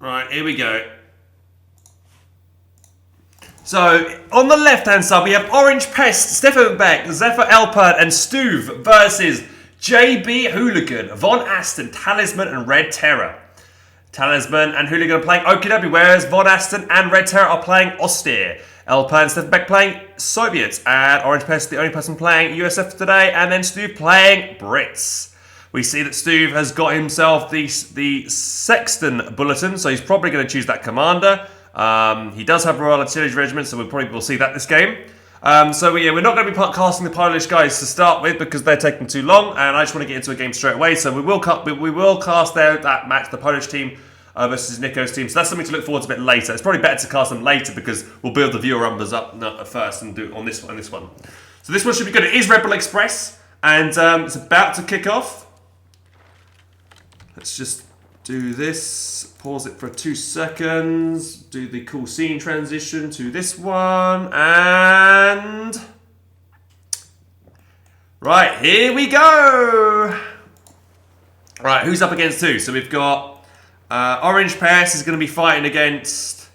Right, here we go. So, on the left-hand side, we have Orange Pest, Stefan Beck, Zephyr Elpert, and Stuve versus JB Hooligan, Vonasten, Talisman, and Red Terror. Talisman and Hooligan are playing Okie dokie, whereas Vonasten and Red Terror are playing Austere. Elpert and Stefan Beck playing Soviets, and Orange Pest the only person playing USF today, and then Stuve playing Brits. We see that Stuve has got himself the Sexton Bulletin, so he's probably going to choose that commander. He does have Royal Artillery Regiment, so we probably will see that this game. We're not going to be casting the Polish guys to start with because they're taking too long, and I just want to get into a game straight away. So we will cast that match, the Polish team versus Nico's team. So that's something to look forward to a bit later. It's probably better to cast them later because we'll build the viewer numbers up first and do it on this one. So this one should be good. It is Redball Express, and it's about to kick off. Let's just do this, pause it for 2 seconds, do the cool scene transition to this one, and... Right, here we go! Right, who's up against who? So we've got Orange Pest is going to be fighting against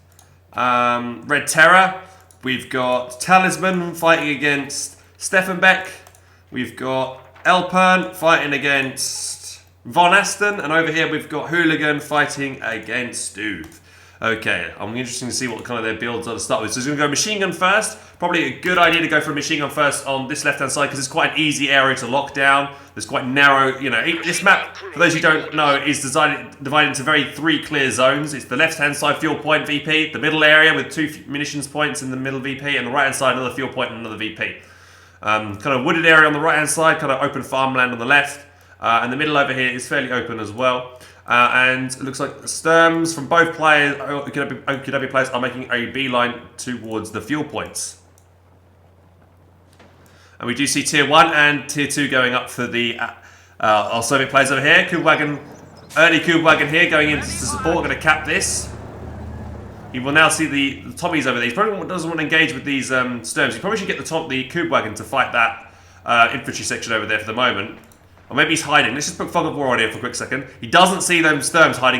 Red Terror. We've got Talisman fighting against Stefan Beck. We've got Elpern fighting against Vonasten, and over here we've got Hooligan fighting against Stuve. Okay, I'm interested to see what kind of their builds are to start with. So he's going to go machine gun first. Probably a good idea to go for a machine gun first on this left-hand side because it's quite an easy area to lock down. There's quite narrow, this map, for those who don't know, is divided into 3 clear zones. It's the left-hand side fuel point VP, the middle area with 2 munitions points in the middle VP, and the right-hand side another fuel point and another VP. Kind of wooded area on the right-hand side, kind of open farmland on the left. And the middle over here is fairly open as well. And it looks like the Sturms from both players, OKW players, are making a beeline towards the fuel points. And we do see Tier 1 and Tier 2 going up for the our Soviet players over here. Early Kubwagon here going into support. We're going to cap this. You will now see the Tommies over there. He probably doesn't want to engage with these Sturms. You probably should get the Kubwagon to fight that infantry section over there for the moment. Or maybe he's hiding. Let's just put Fog of War on here for a quick second. He doesn't see them Sturms hiding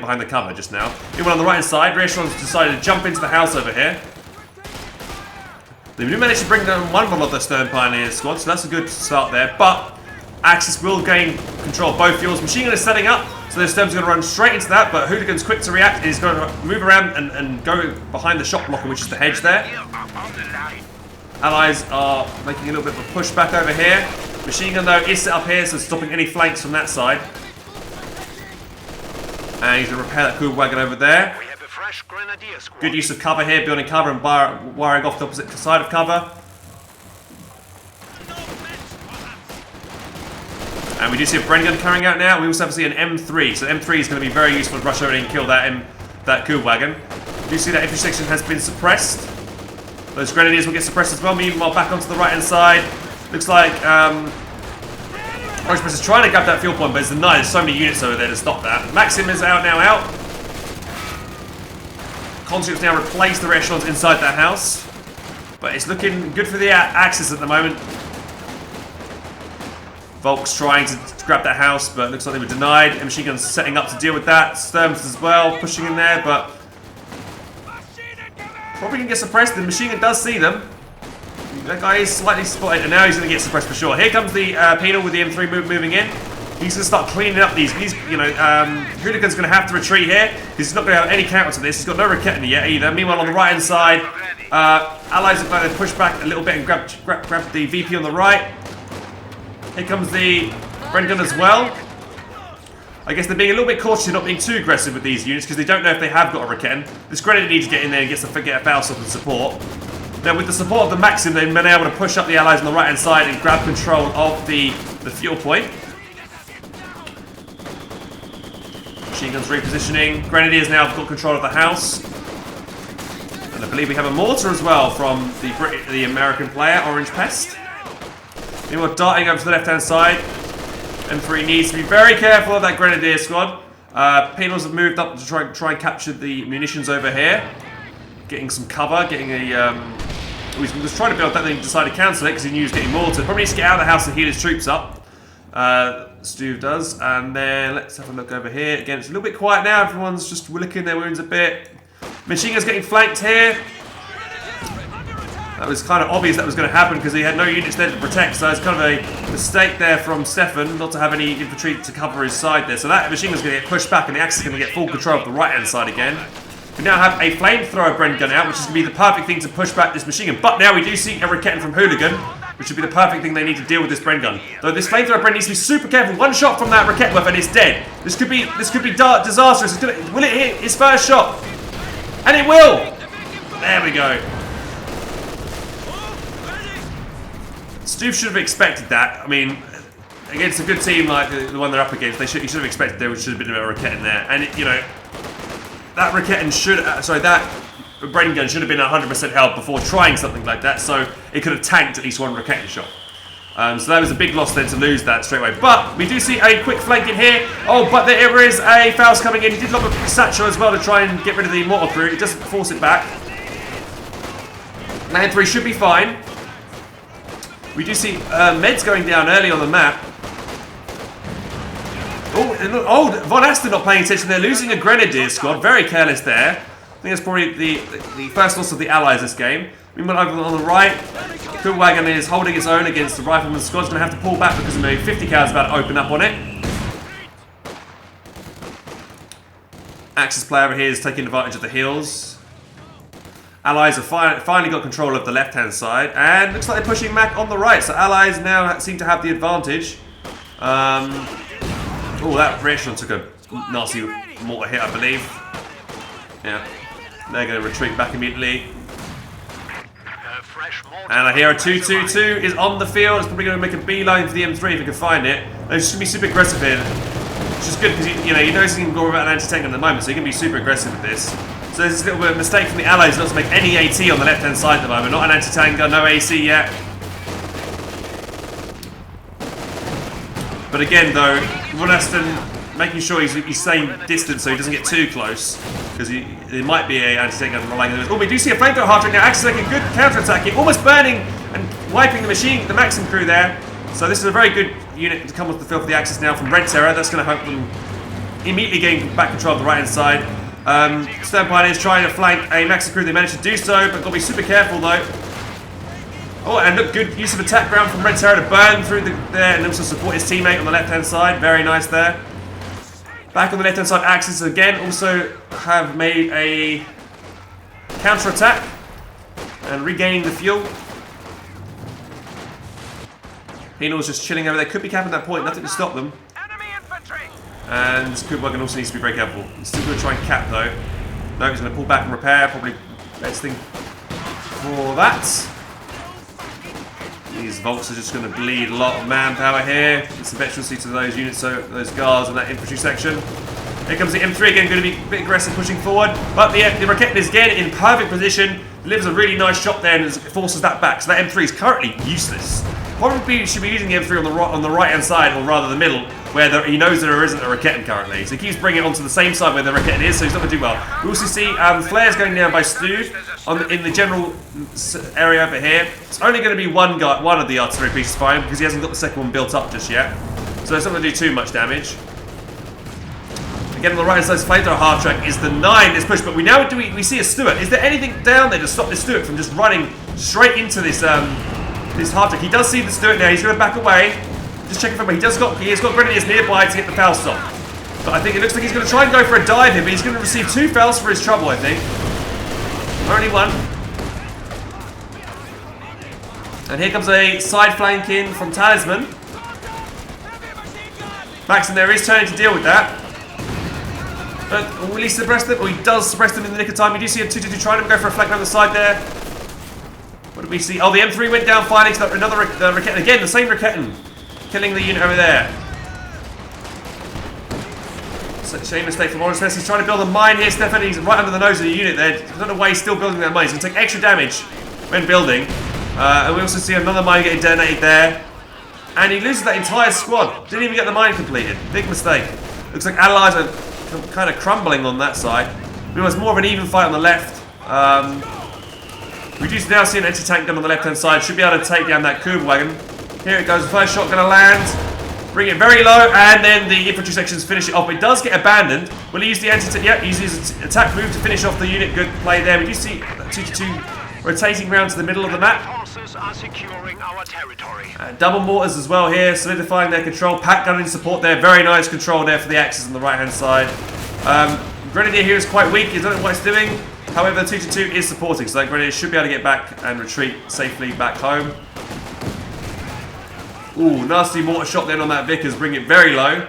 behind the cover just now. Meanwhile, on the right-hand side, Reassuran's decided to jump into the house over here. They do manage to bring down one of the Sturm Pioneer squad, so that's a good start there. But Axis will gain control of both fuels. Machine gun is setting up, so the Sturms are going to run straight into that, but Hooligan's quick to react. He's going to move around and go behind the shot blocker, which is the hedge there. Allies are making a little bit of a pushback over here. Machine gun, though, is set up here, so stopping any flanks from that side. And he's going to repair that cool wagon over there. We have a fresh grenadier squad. Good use of cover here, building cover and wiring off the opposite side of cover. And we do see a Bren gun carrying out now. We also have to see an M3, so M3 is going to be very useful to rush over and kill that cool wagon. We do see that infantry section has been suppressed. Those grenadiers will get suppressed as well. Meanwhile, back onto the right-hand side. Looks like Orange Press is trying to grab that fuel point, but it's denied. There's so many units over there to stop that. Maxim is out. Conscripts now replace the Reassurans inside that house. But it's looking good for the Axis at the moment. Volk's trying to grab that house, but it looks like they were denied. And machine guns setting up to deal with that. Sturms as well, pushing in there, but probably going to get suppressed. The machine gun does see them. That guy is slightly spotted, and now he's going to get suppressed for sure. Here comes the Penal with the M3 moving in. He's going to start cleaning up these. Hooligan's going to have to retreat here. He's not going to have any counter to this. He's got no Raketny yet either. Meanwhile, on the right-hand side, Allies are going to push back a little bit and grab the VP on the right. Here comes the Bren gun as well. I guess they're being a little bit cautious, not being too aggressive with these units because they don't know if they have got a Raketen. This Grenadier needs to get in there and get a Faust up and support. Now, with the support of the Maxim, they've been able to push up the Allies on the right-hand side and grab control of the fuel point. Machine guns repositioning. Grenadiers now have got control of the house. And I believe we have a mortar as well from the American player, Orange Pest. Meanwhile, darting over to the left-hand side. M3 needs to be very careful of that Grenadier squad. Penals have moved up to try and capture the munitions over here. Getting some cover, getting a... he was trying to build that, then he decided to cancel it because he knew he was getting mortared. Probably needs to get out of the house and heal his troops up. Stuve does. And then let's have a look over here. Again, it's a little bit quiet now. Everyone's just licking their wounds a bit. Machine Gun's getting flanked here. That was kind of obvious that was going to happen because he had no units there to protect. So it's kind of a mistake there from Stefan not to have any infantry to cover his side there. So that machine gun's going to get pushed back and the Axis is going to get full control of the right-hand side again. We now have a flamethrower Bren gun out, which is going to be the perfect thing to push back this machine gun. But now we do see a Raketen from Hooligan, which would be the perfect thing they need to deal with this Bren gun. Though this flamethrower Bren needs to be super careful. One shot from that Raketen weapon and it's dead. This could be disastrous. Will it hit his first shot? And it will! There we go. Stuve should have expected that. I mean, against a good team like the one they're up against, he should have expected there should have been a Raketen there. And, you know, that Raketen should... that Bren gun should have been 100% health before trying something like that, so it could have tanked at least one Raketen shot. So that was a big loss then to lose that straight away. But we do see a quick flank in here. Oh, but there is a Faust coming in. He did lob a satchel as well to try and get rid of the mortar crew. It doesn't force it back. Man 3 should be fine. We do see meds going down early on the map. Oh, Vonasten not paying attention. They're losing a Grenadier squad. Very careless there. I think that's probably the first loss of the Allies this game. Meanwhile, over on the right, Kugelwagen is holding its own against the Rifleman squad. It's going to have to pull back because maybe 50 cal is about to open up on it. Axis player over here is taking advantage of the hills. Allies have finally got control of the left-hand side, and looks like they're pushing Mac on the right. So Allies now seem to have the advantage. Oh, that Ration took a nasty mortar hit, I believe. Yeah, they're going to retreat back immediately. And I hear a 2-2-2 is on the field. It's probably going to make a beeline for the M3 if he can find it. They're just going to be super aggressive here, which is good because you know he knows he can go without an anti-tank at the moment, so he can be super aggressive with this. So there's a little bit of a mistake from the Allies not to make any AT on the left-hand side at the moment. Not an anti-tank gun, no AC yet. But again, though, Vonasten making sure he's staying distant so he doesn't get too close, because there might be an anti-tank gun relying on this. Oh, we do see a flamethrower hard right now. Axis making a good counter-attack here, almost burning and wiping the Maxim crew there. So this is a very good unit to come off the field for the Axis now from Red Terror. That's going to help them immediately gain back control of the right-hand side. Stern Pioneers trying to flank a Maxim crew. They managed to do so, but got to be super careful though. Oh, and look, good use of attack ground from Red Terror to burn through there and also support his teammate on the left-hand side. Very nice there. Back on the left-hand side, Axis again also have made a counter-attack and regaining the fuel. Penal's just chilling over there. Could be capping that point. Nothing to stop them. And Kugelwagen also needs to be very careful. He's still going to try and cap though. No, he's going to pull back and repair. Probably best thing for that. These Volks are just going to bleed a lot of manpower here. It's the veterancy to those units, so those guards in that infantry section. Here comes the M3 again, going to be a bit aggressive pushing forward. But the Raketen is again in perfect position. Delivers a really nice shot there and forces that back. So that M3 is currently useless. Probably should be using the M3 on the right hand side, or rather the middle, where he knows there isn't a Raketen currently. So he keeps bringing it onto the same side where the Raketen is, so he's not going to do well. We also see flares going down by Stuve in the general area over here. It's only going to be one of the artillery pieces firing because he hasn't got the second one built up just yet. So it's not going to do too much damage. Again, on the right hand side, flamethrower hard track is the 9 this push, but we see a Stuart. Is there anything down there to stop this Stuart from just running straight into this this hard track? He does see the Stuart now. He's going to back away. Just checking for him. He has got Grenadiers nearby to get the Faust off. But I think it looks like he's going to try and go for a dive here, but he's going to receive 2 Faust for his trouble, I think. Only one. And here comes a side flank in from Talisman. Maxim there is turning to deal with that. But will he suppress them? Or he does suppress them in the nick of time. We do see a 2-2-2 trying to go for a flank around the side there. What did we see? Oh, the M3 went down finally. So another Raketen. Again, the same Raketen. Killing the unit over there. Shame mistake from Vonasten. He's trying to build a mine here, Stefan. He's right under the nose of the unit there. I don't know why he's still building that mine. He's going to take extra damage when building. And we also see another mine getting detonated there. And he loses that entire squad. Didn't even get the mine completed. Big mistake. Looks like Allies are kind of crumbling on that side. It was more of an even fight on the left. We do now see an anti-tank gun on the left-hand side. Should be able to take down that Kugelwagen. Here it goes. The first shot going to land. Bring it very low, and then the infantry sections finish it off. It does get abandoned. Will he use the anti-attack? Yep, he uses his attack move to finish off the unit. Good play there. We do see 2-2 rotating round to the middle of the map. Forces are securing our territory. Double mortars as well here, solidifying their control. Pack gun in support there. Very nice control there for the Axis on the right-hand side. Grenadier here is quite weak. He doesn't know what it's doing. However, the 2-2 is supporting, so that Grenadier should be able to get back and retreat safely back home. Ooh, nasty mortar shot then on that Vickers, bring it very low.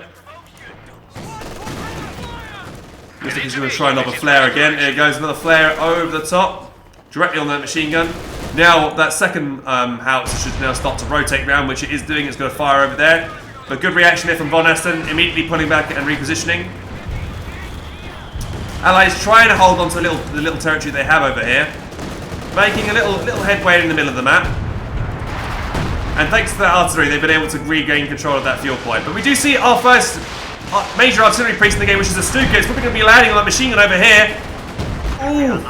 Looks like he's going to try another flare again. There goes another flare over the top, directly on that machine gun. Now that second howitzer should now start to rotate round, which it is doing. It's going to fire over there. But good reaction there from Vonasten, immediately pulling back and repositioning. Allies trying to hold on to the little territory they have over here, making a little headway in the middle of the map. And thanks to that artillery, they've been able to regain control of that fuel point. But we do see our first major artillery piece in the game, which is the Stuve. It's probably going to be landing on that machine gun over here. Ooh.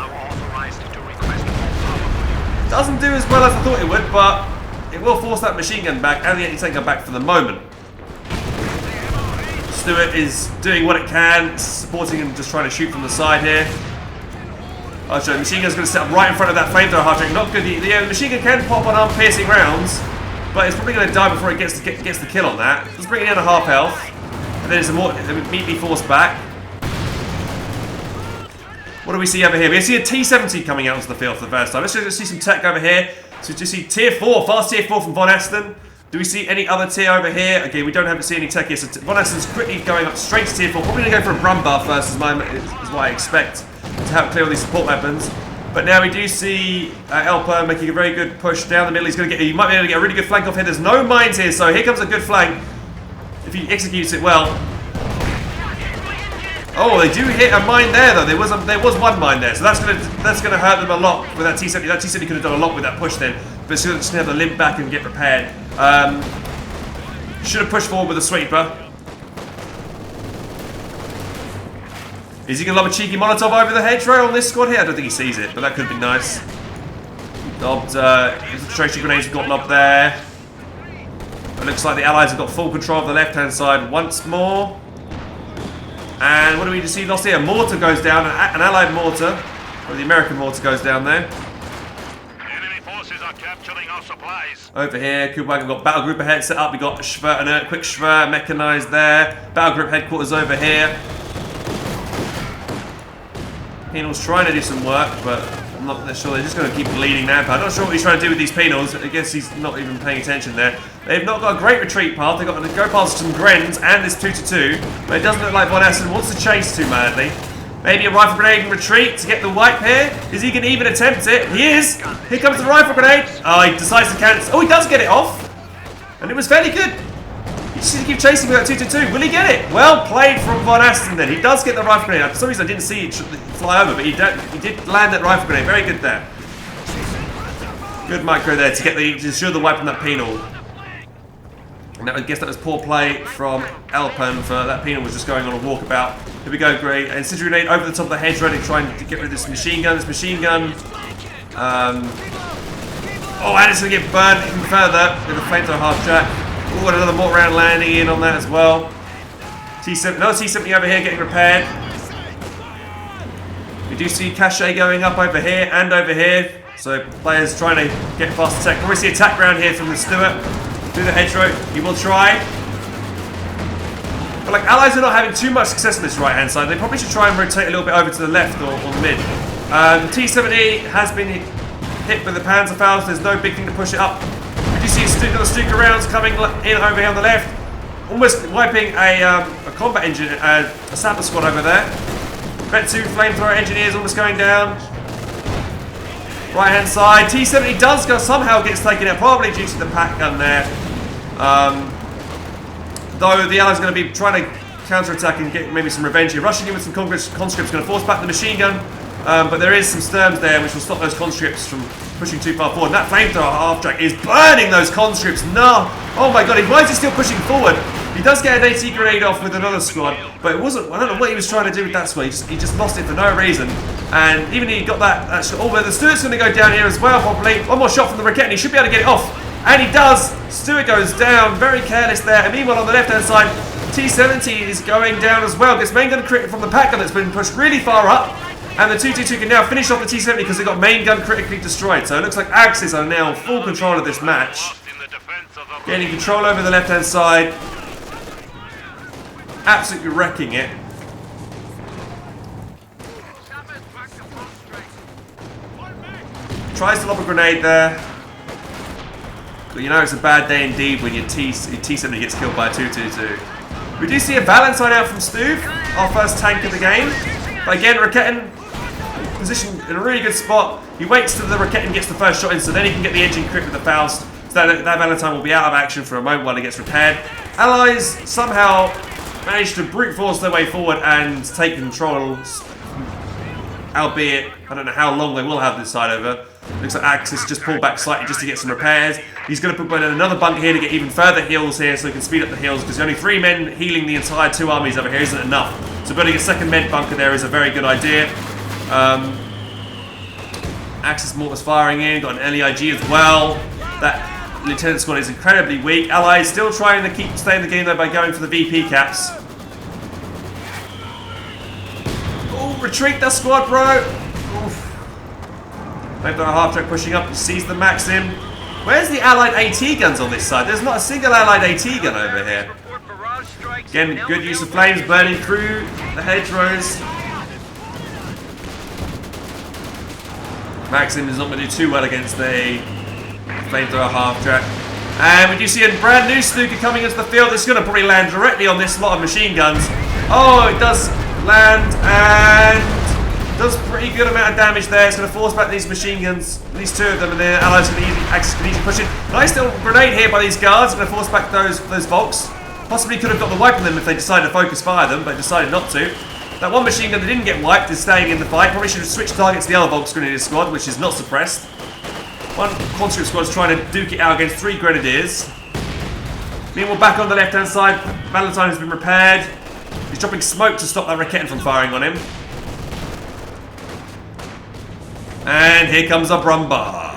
Doesn't do as well as I thought it would, but it will force that machine gun back and the anti-tank gun back for the moment. Stuve is doing what it can, supporting and just trying to shoot from the side here. Oh, so the machine gun's going to set up right in front of that flamethrower half tank. Not good. The machine gun can pop on arm-piercing rounds, but it's probably going to die before it gets the kill on that. Let's bring it down to half health, and then it's immediately forced back. What do we see over here? We see a T-70 coming out onto the field for the first time. Let's just see some tech over here. So just see tier 4, fast tier 4 from Vonasten. Do we see any other tier over here? Okay, we don't have to see any tech here. So Vonasten's quickly going up straight to tier 4. Probably going to go for a Brum buff first, is what I expect, to help clear all these support weapons. But now we do see Elper making a very good push down the middle. He might be able to get a really good flank off here. There's no mines here, so here comes a good flank if he executes it well. Oh, they do hit a mine there though. There was one mine there, so that's gonna hurt them a lot with that T-70. That T-70 could have done a lot with that push then, but it's just gonna have to limp back and get repaired. Should have pushed forward with a sweeper. Is he gonna lob a cheeky Molotov over the hedgerow on this squad here? I don't think he sees it, but that could be nice. Lobbed infiltration grenades have got lobbed there. It looks like the Allies have got full control of the left-hand side once more. And what do we see lost here? A mortar goes down, an Allied mortar, or the American mortar goes down there. Enemy forces are capturing our supplies. Over here, Kubak, we've got battle group ahead set up. We've got a quick Schwer mechanized there. Battle group headquarters over here. Penal's trying to do some work, but I'm not sure. They're just going to keep bleeding now. I'm not sure what he's trying to do with these penals. I guess he's not even paying attention there. They've not got a great retreat path. They've got to go past some Grens and this 2-2, but it doesn't look like Vonasten wants to chase too madly. Maybe a rifle grenade and retreat to get the wipe here. Is he going to even attempt it? He is! Here comes the rifle grenade. Oh, he decides to cancel. Oh, he does get it off. And it was fairly good. He just needs to keep chasing with that 2-2. Will he get it? Well played from Vonasten then. He does get the rifle grenade. For some reason I didn't see it fly over, but he did land that rifle grenade. Very good there. Good micro there to ensure the wipe on that penal. And I guess that was poor play from Alpen for that penal was just going on a walkabout. Here we go, great. And Incendiary grenade over the top of the hedge, ready trying to get rid of this machine gun. Oh, and it's going to get burned even further with the flamethrower half jack. Oh, and another mortar round landing in on that as well. Another T-70 over here getting repaired. We do see Cache going up over here and over here. So players trying to get fast attack. Probably see attack round here from the Stuart. Through the hedgerow, he will try. But like Allies are not having too much success on this right hand side. They probably should try and rotate a little bit over to the left or the mid. The T-70 has been hit with the Panzerfaust. There's no big thing to push it up. We do see another Stuka rounds coming in over here on the left. Almost wiping a combat engine, a sapper squad over there. Betsu flamethrower engineers almost going down. Right hand side, T-70 does go, somehow gets taken out, probably due to the pack gun there. Though the Allies are going to be trying to counter-attack and get maybe some revenge here. Rushing in with some conscripts, going to force back the machine gun. But there is some Sturms there which will stop those conscripts from pushing too far forward. And that flamethrower half-track is burning those conscripts. No! Oh my god, why is he still pushing forward? He does get an AT grenade off with another squad, but it wasn't, I don't know what he was trying to do with that squad. He just lost it for no reason. And even he got that shot. Oh, but the Stuart's going to go down here as well, probably. One more shot from the Raket and he should be able to get it off. And he does! Stuve goes down, very careless there. And meanwhile, on the left-hand side, T-70 is going down as well. Gets main gun crit from the pack gun that's been pushed really far up. And the 222 can now finish off the T-70 because they got main gun critically destroyed. So it looks like Axis are now full control of this match. Gaining control over the left-hand side. Absolutely wrecking it. Tries to lob a grenade there. But you know it's a bad day indeed when your T-70 gets killed by a 222. We do see a Valentine out from Stuve, our first tank of the game. But again, Raketin positioned in a really good spot. He waits till the Raketin gets the first shot in, so then he can get the engine crit with the Faust. So that Valentine will be out of action for a moment while it gets repaired. Allies somehow managed to brute force their way forward and take control. Albeit, I don't know how long they will have this side over. Looks like Axis just pulled back slightly just to get some repairs. He's going to put in another bunker here to get even further heals here so he can speed up the heals because only 3 men healing the entire 2 armies over here isn't enough. So building a second med bunker there is a very good idea. Axis mortars firing in, got an LEIG as well. That Lieutenant squad is incredibly weak. Allies still trying to stay in the game though by going for the VP caps. Oh, retreat that squad, bro! Oof. They've got a half track pushing up, sees the Maxim. Where's the allied AT guns on this side? There's not a single allied AT gun over here. Again, good use of flames burning through the hedgerows. Maxim is not going to do too well against the flamethrower half track. And we do see a brand new Stuka coming into the field. It's going to probably land directly on this lot of machine guns. Oh, it does land and does a pretty good amount of damage there. It's going to force back these machine guns, at least 2 of them, and the allies can easily push in. Nice little grenade here by these guards. Going to force back those Volks. Possibly could have got the wipe on them if they decided to focus fire them, but decided not to. That one machine gun that didn't get wiped is staying in the fight. Probably should have switched targets to the other Volks Grenadier squad, which is not suppressed. One conscript squad is trying to duke it out against 3 Grenadiers. Meanwhile, back on the left-hand side, Valentine has been repaired. He's dropping smoke to stop that Raketin from firing on him. And here comes a Brumbar.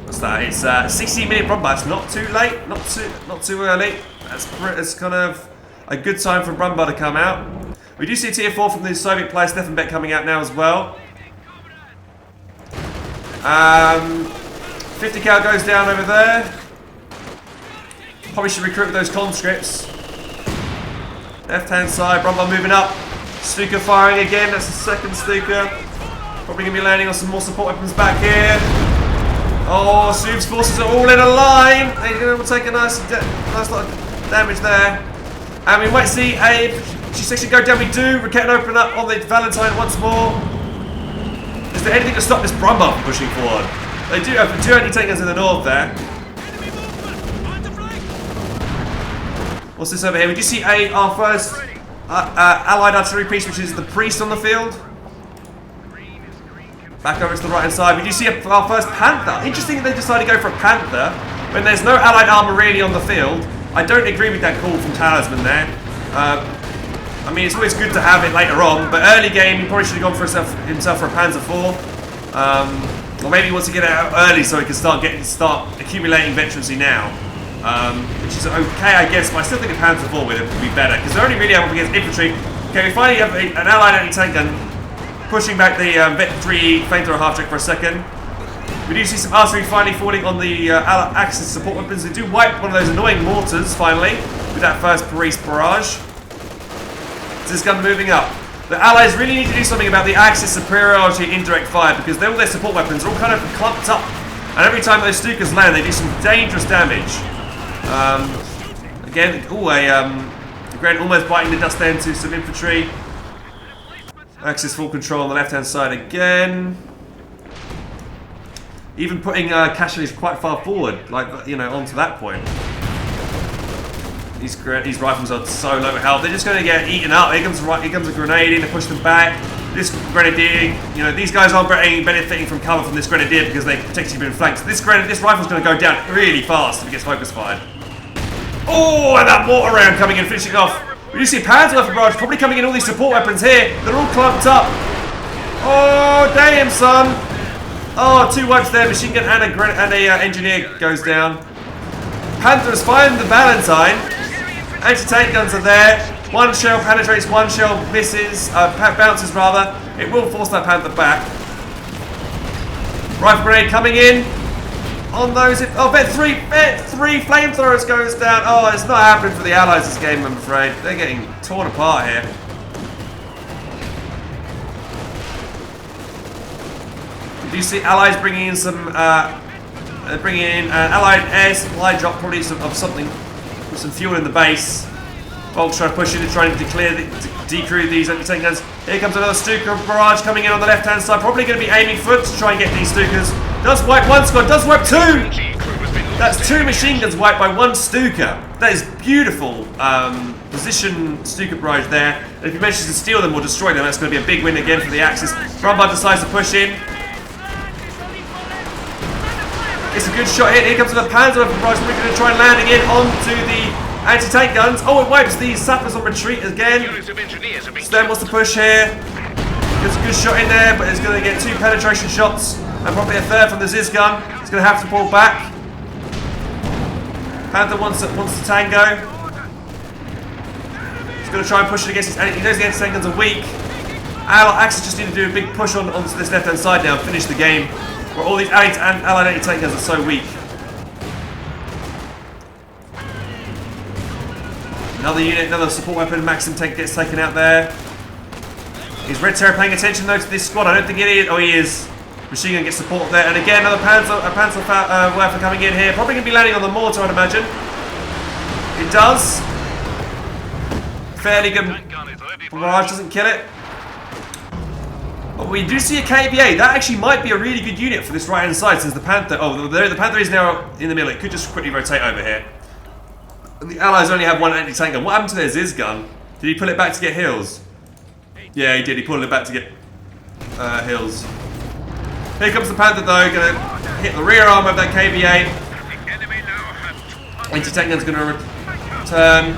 What's that? It's a 16-minute Brumbar. It's not too late, not too early. That's kind of a good time for Brumbar to come out. We do see a tier 4 from the Soviet player Steffenbeck coming out now as well. 50 cal goes down over there. Probably should recruit with those conscripts. Left-hand side, Brumbar moving up. Stuka firing again. That's the second Stuka. Probably going to be landing on some more support weapons back here. Oh, Stuve's forces are all in a line. They're going to take a nice lot of damage there. And we might see a G-section go down. We do. Raketin open up on the Valentine once more. Is there anything to stop this Brumbar from pushing forward? They do have 2 anti-tankers in the north there. What's this over here? We do see our first allied artillery piece, which is the priest on the field. Back over to the right hand side. We do see our first Panther. Interesting that they decided to go for a Panther when there's no allied armor really on the field. I don't agree with that call from Talisman there. I mean, it's always good to have it later on, but early game, he probably should have gone for himself for a Panzer IV. Or maybe he wants to get it out early so he can start accumulating veterancy now. Which is okay, I guess, but I still think a Panzer IV with him would be better, because they're only really up against infantry. Okay, we finally have an allied anti-tank gun pushing back the Vet 3 flamethrower half-track for a second. We do see some artillery finally falling on the Axis support weapons. They do wipe one of those annoying mortars, finally, with that first Paris barrage. Is this gun moving up? The Allies really need to do something about the Axis superiority indirect fire, because all their support weapons are all kind of clumped up. And every time those Stukas land, they do some dangerous damage. Again, a grenade almost biting the dust into some infantry. Axis full control on the left-hand side again. Even putting casualties quite far forward, like, you know, onto that point. These rifles are so low health, they're just going to get eaten up. Here comes a grenade in to push them back. This grenadier, you know, these guys aren't benefiting from cover from this grenadier because they've potentially been flanked. This rifle's going to go down really fast if it gets focus fired. Oh, and that mortar round coming in, finishing off. We do see Panzer barrage probably coming in, all these support weapons here. They're all clumped up. Oh, damn, son. Oh, 2 wipes there. Machine gun and a engineer goes down. Panther has found the Valentine. Anti-tank guns are there. One shell penetrates, one shell misses, bounces rather. It will force that Panther back. Rifle grenade coming in. On those, bet three flamethrowers goes down. Oh, it's not happening for the Allies this game, I'm afraid. They're getting torn apart here. You do see Allies bringing in some, bringing in an Allied air supply drop, probably of something, with some fuel in the base. Volk's trying to push in and trying to decrew these anti-tank guns. Here comes another Stuka barrage coming in on the left-hand side. Probably going to be aiming foot to try and get these Stukas. Does wipe one squad, does wipe two! That's two machine guns wiped by one Stuka. That is beautiful position Stuka barrage there. And if he manages to steal them or destroy them, that's going to be a big win again for the Axis. Brumbar decides to push in. It's a good shot here. Here comes the Panzer barrage. We're going to try and landing in onto the anti-tank guns. Oh, it wipes these sappers on retreat again. Stern wants to push here. Gets a good shot in there, but it's going to get two penetration shots and probably a third from the Ziz gun. He's going to have to pull back. Panther wants to tango. He's going to try and push it against his. He knows the anti-tank guns are weak. Axis just need to do a big push onto this left-hand side now and finish the game, where all these Allied anti-tank guns are so weak. Another unit, another support weapon, Maxim tank gets taken out there. Is Red Terror paying attention though to this squad? I don't think it is. Oh, he is. Machine gun gets support there. And again, another Panzerwerfer coming in here. Probably going to be landing on the mortar, I'd imagine. It does. Fairly good. Barrage doesn't kill it. But we do see a KVA. That actually might be a really good unit for this right-hand side since the Panther... Oh, the Panther is now in the middle. It could just quickly rotate over here. And the Allies only have one anti-tank gun. What happened to their Ziz gun? Did he pull it back to get heals? Yeah, he did. He pulled it back to get heals. Here comes the Panther though. Going to hit the rear arm of that KVA. Anti-tank gun's going to return.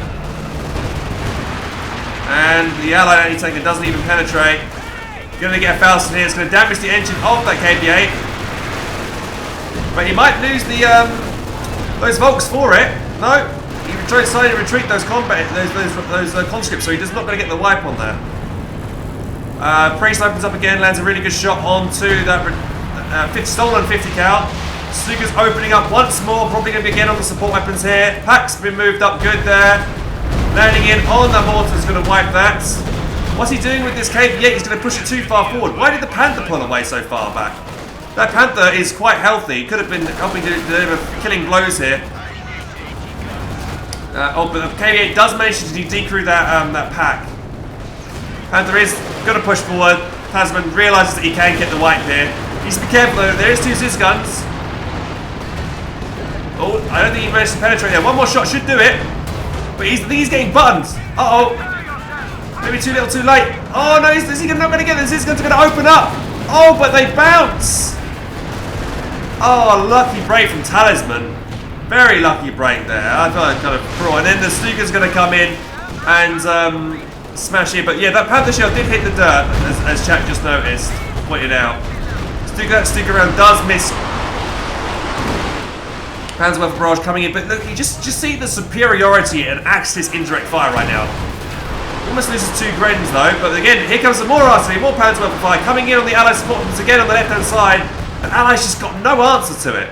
And the Allied anti-tank gun doesn't even penetrate. Going to get a Faust in here. It's going to damage the engine of that KVA. But he might lose the those Volks for it. No. He decided to retreat those conscripts, so he's not going to get the wipe on that. Priest opens up again, lands a really good shot onto that stolen 50 cal. Stuka's opening up once more, probably going to be again on the support weapons here. Pack's been moved up good there. Landing in on the mortar is going to wipe that. What's he doing with this KV-8? He's going to push it too far forward. Why did the Panther pull away so far back? That Panther is quite healthy. Could have been helping to deliver killing blows here. But the KV-8 does manage to decrew that pack. Panther is going to push forward. Tasman realises that he can get the wipe here. He needs to be careful though. There is two Ziz guns. Oh, I don't think he managed to penetrate there. One more shot should do it. But I think he's getting buttons. Uh-oh. Maybe too little, too late. Oh no, is he not going to get this? Ziz guns are going to open up. Oh, but they bounce. Oh, lucky break from Talisman. Very lucky break there. I feel like kind of pro. And then the Stuka's going to come in and smash it. But yeah, that Panther shell did hit the dirt, as chat just noticed, pointed out. That Stuka round does miss. Panzerwerfer barrage coming in, but look, you just see the superiority and Axis indirect fire right now. Almost loses two Grens though, but again, here comes some more artillery, more Panzerwerfer fire coming in on the Allied support weapons again on the left-hand side, and Allies just got no answer to it.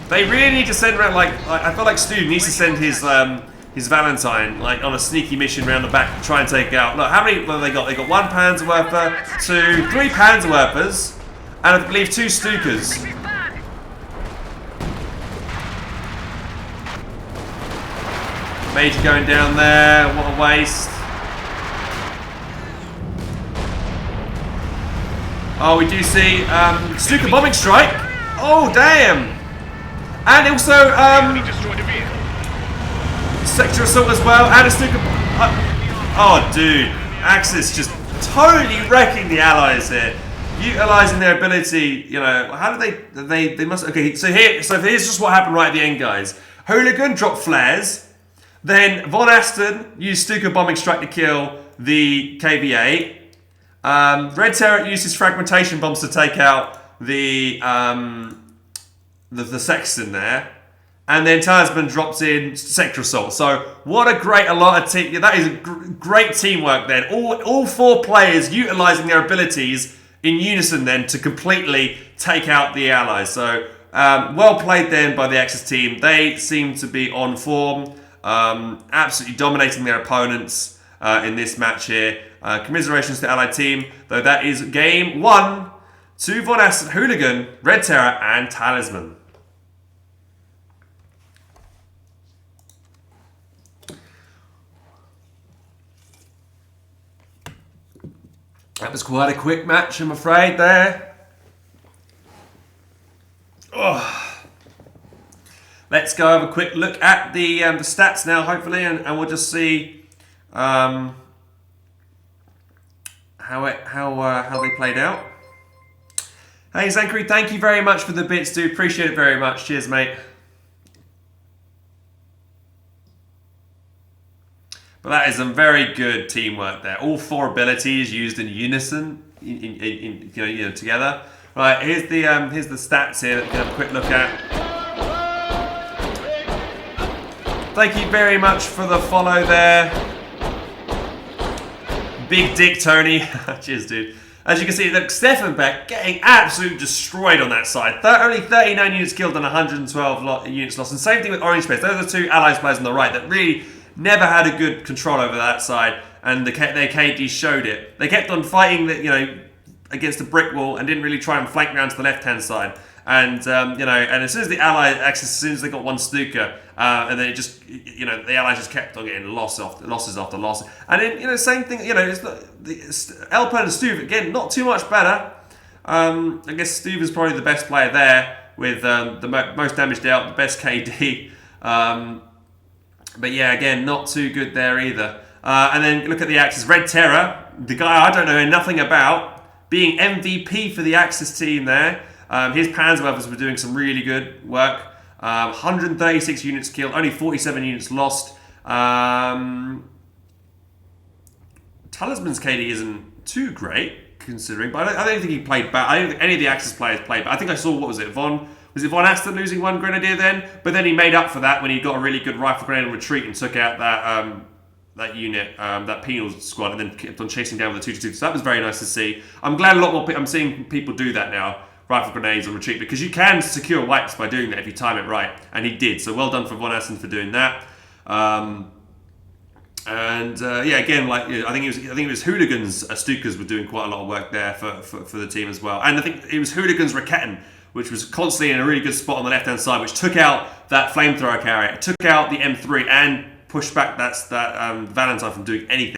They really need to send around, like I feel like Stuve needs to send his Valentine like on a sneaky mission around the back to try and take out. Look, how many have they got? They got one Panzerwerfer, three Panzerwerfers, and I believe two Stukas. Major going down there, what a waste. Oh, we do see Stuka bombing strike. Oh, damn. And also sector assault as well, and a Stuka. Oh, dude. Axis just totally wrecking the Allies here. Utilising their ability, you know, how do they must, okay, so here's just what happened right at the end, guys. Hooligan dropped flares. Then Vonasten used Stuka bombing strike to kill the KV-8. Red Terror used his fragmentation bombs to take out the Sexton there. And then Talisman drops in Sector Assault. So what a great lot of team. That is great teamwork then. All 4 players utilising their abilities in unison then to completely take out the allies. So well played then by the Axis team. They seem to be on form, absolutely dominating their opponents in this match here. Commiserations to the Allied team, though that is game 1 to Vonasten, Hooligan, Red Terror, and Talisman. That was quite a quick match, I'm afraid, there. Oh. Let's go have a quick look at the stats now, hopefully, and we'll just see how they played out. Hey, Zankary, thank you very much for the bits, dude. Appreciate it very much. Cheers, mate. But that is some very good teamwork there. All 4 abilities used in unison, together. Right, here's the stats here that we can have a quick look at. Thank you very much for the follow there. Big Dick Tony. Cheers, dude. As you can see, look, Stefan Beck getting absolutely destroyed on that side. Only 39 units killed and 112 units lost. And same thing with Orange Space. Those are the 2 allies players on the right that really never had a good control over that side, and their KD showed it. They kept on fighting against the brick wall and didn't really try and flank round to the left-hand side. And and as soon as the Allied Axis, as soon as they got one Stuka, and then it just the Allies just kept on getting losses after loss. And then same thing. It's the Elper and Stuve again, not too much better. I guess Stuve is probably the best player there with the most damage dealt, the best KD. But yeah, again, not too good there either. And then look at the Axis. Red Terror, the guy I don't know nothing about, being MVP for the Axis team there. His Panzerwerfers were doing some really good work. 136 units killed, only 47 units lost. Talisman's KD isn't too great, considering, but I don't think he played bad. I don't think any of the Axis players played bad. I think I saw, what was it, Vonasten losing 1 Grenadier then? But then he made up for that when he got a really good rifle grenade and retreat and took out that unit, that penal squad, and then kept on chasing down with the 2-2. So that was very nice to see. I'm glad a lot more I'm seeing people do that now, rifle grenades and retreat, because you can secure wipes by doing that if you time it right. And he did. So well done for Vonasten for doing that. Again, I think it was Hooligans, Stukas were doing quite a lot of work there for the team as well. And I think it was Hooligans Raketten, which was constantly in a really good spot on the left-hand side, which took out that flamethrower carrier, took out the M3, and pushed back that Valentine from doing anything.